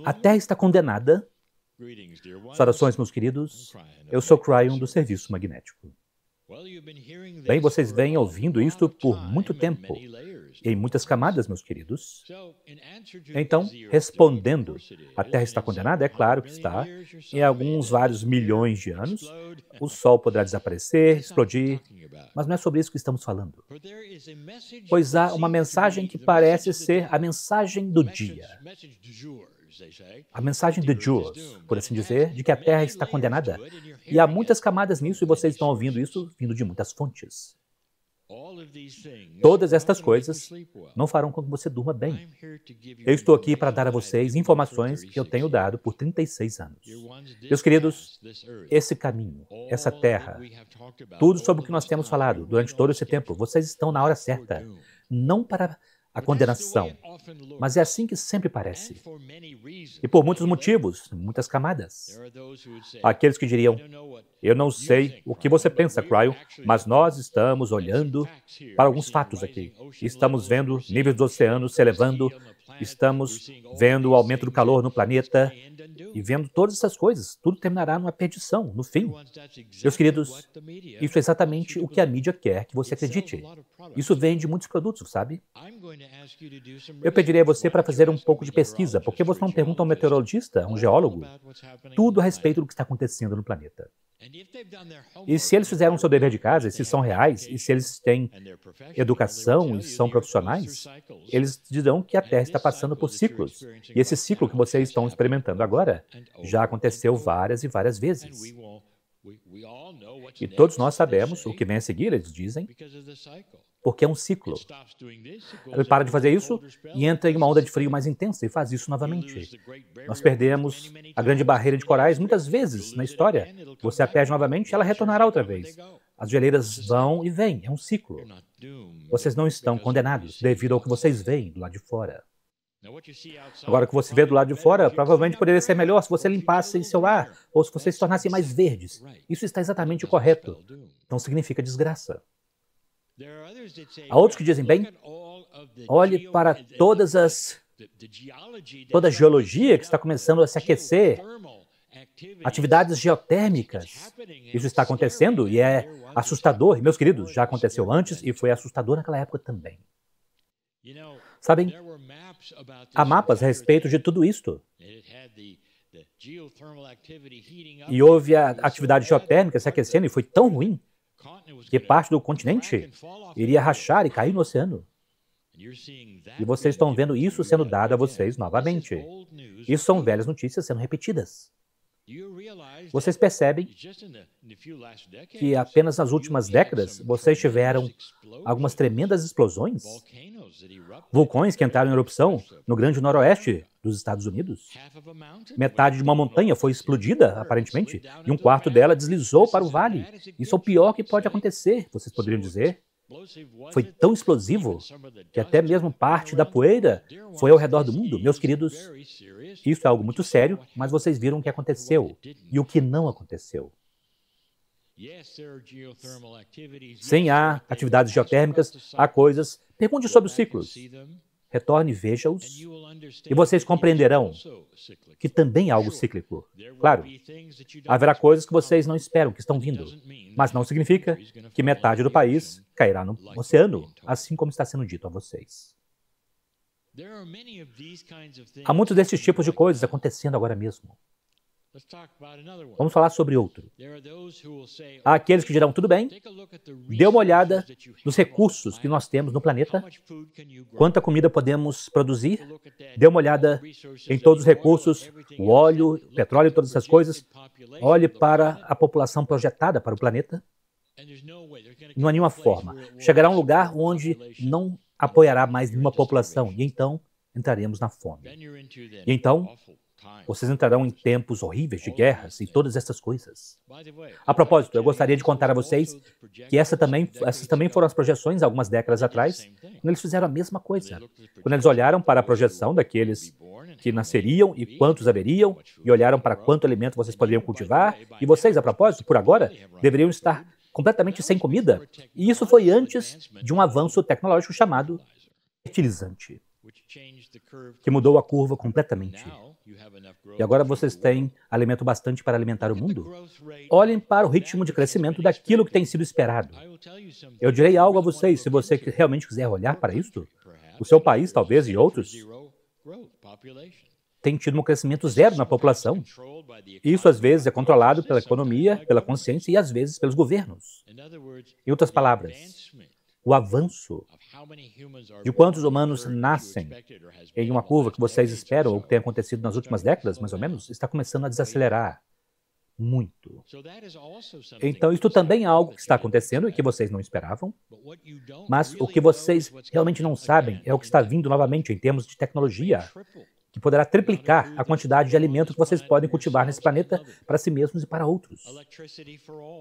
A Terra está condenada. Saudações, meus queridos. Eu sou Cryon do Serviço Magnético. Bem, vocês vêm ouvindo isto por muito tempo, em muitas camadas, meus queridos. Então, respondendo, a Terra está condenada? É claro que está. Em alguns vários milhões de anos, o Sol poderá desaparecer, explodir, mas não é sobre isso que estamos falando. Pois há uma mensagem que parece ser a mensagem do dia. A mensagem de jour, por assim dizer, de que a Terra está condenada. E há muitas camadas nisso e vocês estão ouvindo isso vindo de muitas fontes. Todas estas coisas não farão com que você durma bem. Eu estou aqui para dar a vocês informações que eu tenho dado por 36 anos. Meus queridos, esse caminho, essa terra, tudo sobre o que nós temos falado durante todo esse tempo, vocês estão na hora certa. Não para a condenação, mas é assim que sempre parece. E por muitos motivos, muitas camadas. Aqueles que diriam, eu não sei o que você pensa, Cryon, mas nós estamos olhando para alguns fatos aqui. Estamos vendo níveis dos oceanos se elevando, estamos vendo o aumento do calor no planeta e vendo todas essas coisas. Tudo terminará numa perdição, no fim. Meus queridos, isso é exatamente o que a mídia quer que você acredite. Isso vende muitos produtos, sabe? Eu pediria a você para fazer um pouco de pesquisa, porque você não pergunta a um meteorologista, a um geólogo, tudo a respeito do que está acontecendo no planeta. E se eles fizeram o seu dever de casa, e se são reais, e se eles têm educação e são profissionais, eles dirão que a Terra está passando por ciclos. E esse ciclo que vocês estão experimentando agora já aconteceu várias e várias vezes. E todos nós sabemos o que vem a seguir, eles dizem, porque é um ciclo. Ele para de fazer isso e entra em uma onda de frio mais intensa e faz isso novamente. Nós perdemos a grande barreira de corais muitas vezes na história. Você a perde novamente e ela retornará outra vez. As geleiras vão e vêm, é um ciclo. Vocês não estão condenados devido ao que vocês veem do lado de fora. Agora, o que você vê do lado de fora provavelmente poderia ser melhor se você limpasse seu ar ou se vocês se tornassem mais verdes. Isso está exatamente correto. Não significa desgraça. Há outros que dizem, bem, olhe para toda a geologia que está começando a se aquecer, atividades geotérmicas. Isso está acontecendo e é assustador. E, meus queridos, já aconteceu antes e foi assustador naquela época também. Sabem, há mapas a respeito de tudo isto. E houve a atividade geotérmica se aquecendo e foi tão ruim que parte do continente iria rachar e cair no oceano. E vocês estão vendo isso sendo dado a vocês novamente. Isso são velhas notícias sendo repetidas. Vocês percebem que apenas nas últimas décadas vocês tiveram algumas tremendas explosões? Vulcões que entraram em erupção no grande noroeste dos Estados Unidos. Metade de uma montanha foi explodida, aparentemente, e um quarto dela deslizou para o vale. Isso é o pior que pode acontecer, vocês poderiam dizer. Foi tão explosivo que até mesmo parte da poeira foi ao redor do mundo. Meus queridos, isso é algo muito sério, mas vocês viram o que aconteceu e o que não aconteceu. Sim, há atividades geotérmicas, há coisas. Pergunte sobre os ciclos. Retorne e veja-os, e vocês compreenderão que também há algo cíclico. Claro, haverá coisas que vocês não esperam, que estão vindo, mas não significa que metade do país cairá no oceano, assim como está sendo dito a vocês. Há muitos desses tipos de coisas acontecendo agora mesmo. Vamos falar sobre outro. Há aqueles que dirão, tudo bem, dê uma olhada nos recursos que nós temos no planeta, quanta comida podemos produzir, dê uma olhada em todos os recursos, o óleo, o petróleo, todas essas coisas, olhe para a população projetada para o planeta. Não há nenhuma forma. Chegará a um lugar onde não apoiará mais nenhuma população, e então entraremos na fome. E então vocês entrarão em tempos horríveis de guerras e todas essas coisas. A propósito, eu gostaria de contar a vocês que essas também foram as projeções algumas décadas atrás, quando eles fizeram a mesma coisa. Quando eles olharam para a projeção daqueles que nasceriam e quantos haveriam, e olharam para quanto alimento vocês poderiam cultivar, e vocês, a propósito, por agora, deveriam estar completamente sem comida. E isso foi antes de um avanço tecnológico chamado fertilizante. que mudou a curva completamente. E agora vocês têm alimento bastante para alimentar o mundo? Olhem para o ritmo de crescimento daquilo que tem sido esperado. Eu direi algo a vocês, se você realmente quiser olhar para isso. O seu país, talvez, e outros, tem tido um crescimento zero na população. Isso, às vezes, é controlado pela economia, pela consciência e, às vezes, pelos governos. Em outras palavras, o avanço de quantos humanos nascem em uma curva que vocês esperam ou que tem acontecido nas últimas décadas, mais ou menos, está começando a desacelerar muito. Então, isso também é algo que está acontecendo e que vocês não esperavam, mas o que vocês realmente não sabem é o que está vindo novamente em termos de tecnologia, que poderá triplicar a quantidade de alimento que vocês podem cultivar nesse planeta para si mesmos e para outros.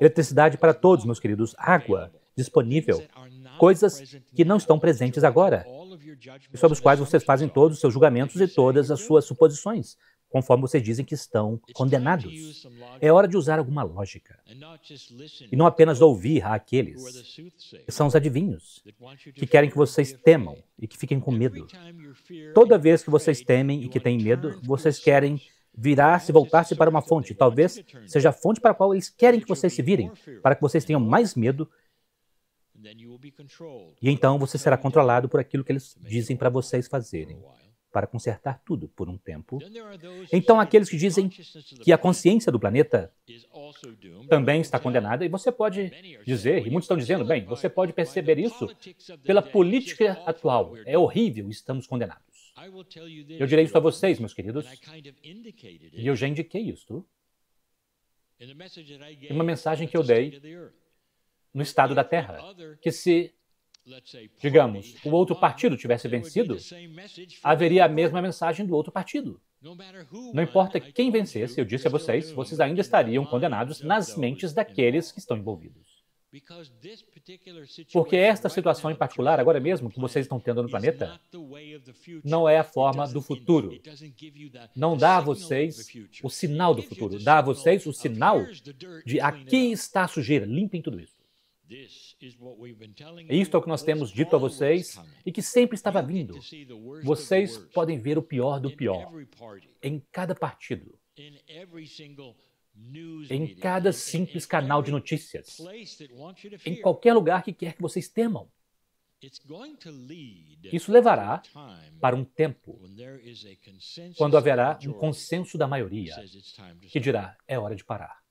Eletricidade para todos, meus queridos, água disponível, coisas que não estão presentes agora, e sobre os quais vocês fazem todos os seus julgamentos e todas as suas suposições, conforme vocês dizem que estão condenados. É hora de usar alguma lógica, e não apenas ouvir àqueles que são os adivinhos, que querem que vocês temam e que fiquem com medo. Toda vez que vocês temem e que têm medo, vocês querem virar-se, voltar-se para uma fonte. Talvez seja a fonte para a qual eles querem que vocês se virem, para que vocês tenham mais medo. E então você será controlado por aquilo que eles dizem para vocês fazerem, para consertar tudo por um tempo. Então, aqueles que dizem que a consciência do planeta também está condenada, e você pode dizer, e muitos estão dizendo, bem, você pode perceber isso pela política atual. É horrível, estamos condenados. Eu direi isso a vocês, meus queridos, e eu já indiquei isso. Em uma mensagem que eu dei no estado da Terra, que se, digamos, o outro partido tivesse vencido, haveria a mesma mensagem do outro partido. Não importa quem vencesse, eu disse a vocês, vocês ainda estariam condenados nas mentes daqueles que estão envolvidos. Porque esta situação em particular, agora mesmo, que vocês estão tendo no planeta, não é a forma do futuro. Não dá a vocês o sinal do futuro, dá a vocês o sinal de aqui está a sujeira, limpem tudo isso. Isto é o que nós temos dito a vocês e que sempre estava vindo. Vocês podem ver o pior do pior em cada partido, em cada simples canal de notícias, em qualquer lugar que quer que vocês temam. Isso levará para um tempo quando haverá um consenso da maioria que dirá, é hora de parar.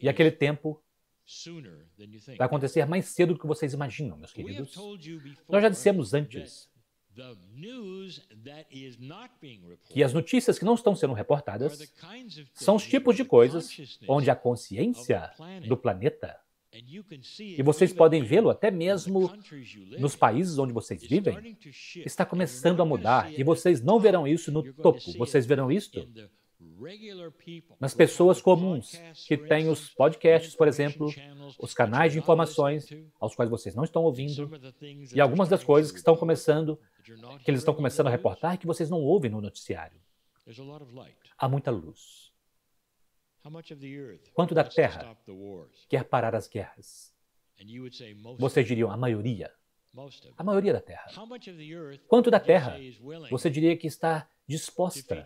E aquele tempo vai acontecer mais cedo do que vocês imaginam, meus queridos. Nós já dissemos antes que as notícias que não estão sendo reportadas são os tipos de coisas onde a consciência do planeta, e vocês podem vê-lo até mesmo nos países onde vocês vivem, está começando a mudar, e vocês não verão isso no topo, vocês verão isso nas pessoas comuns, que têm os podcasts, por exemplo, os canais de informações aos quais vocês não estão ouvindo, e algumas das coisas que estão começando, que eles estão começando a reportar e que vocês não ouvem no noticiário. Há muita luz. Quanto da Terra quer parar as guerras? Vocês diriam a maioria. A maioria da Terra. Quanto da Terra você diria que está disposta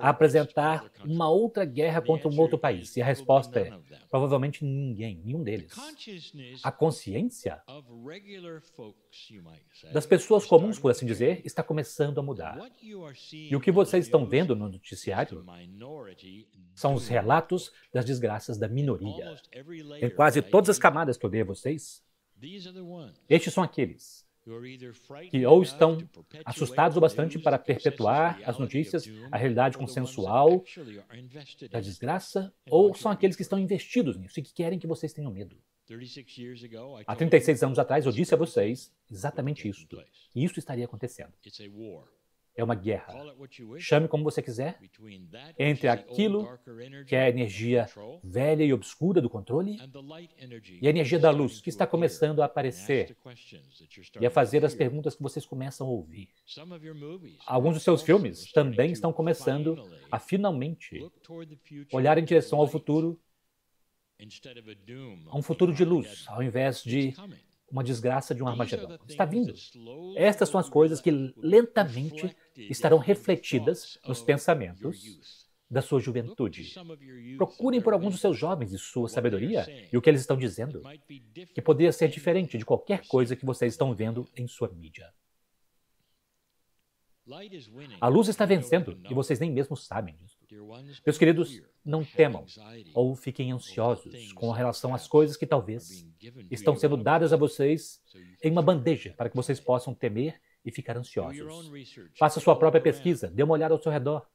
a apresentar uma outra guerra contra um outro país? E a resposta é, provavelmente ninguém, nenhum deles. A consciência das pessoas comuns, por assim dizer, está começando a mudar. E o que vocês estão vendo no noticiário são os relatos das desgraças da minoria. Em quase todas as camadas que eu dei a vocês, estes são aqueles que ou estão assustados o bastante para perpetuar as notícias, a realidade consensual da desgraça, ou são aqueles que estão investidos nisso e que querem que vocês tenham medo. Há 36 anos atrás eu disse a vocês exatamente isso. E isso estaria acontecendo. É uma guerra. Chame como você quiser, entre aquilo que é a energia velha e obscura do controle e a energia da luz, que está começando a aparecer e a fazer as perguntas que vocês começam a ouvir. Alguns dos seus filmes também estão começando a finalmente olhar em direção ao futuro, a um futuro de luz, ao invés de uma desgraça de um Armagedon. Está vindo. Estas são as coisas que lentamente estarão refletidas nos pensamentos da sua juventude. Procurem por alguns dos seus jovens e sua sabedoria e o que eles estão dizendo, que poderia ser diferente de qualquer coisa que vocês estão vendo em sua mídia. A luz está vencendo e vocês nem mesmo sabem disso. Meus queridos, não temam ou fiquem ansiosos com relação às coisas que talvez estão sendo dadas a vocês em uma bandeja para que vocês possam temer e ficar ansiosos. Faça sua própria pesquisa, dê uma olhada ao seu redor.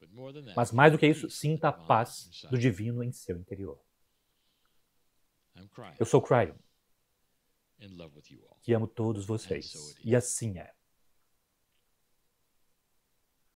Mas mais do que isso, sinta a paz do divino em seu interior. Eu sou Cryon, que amo todos vocês. E assim é.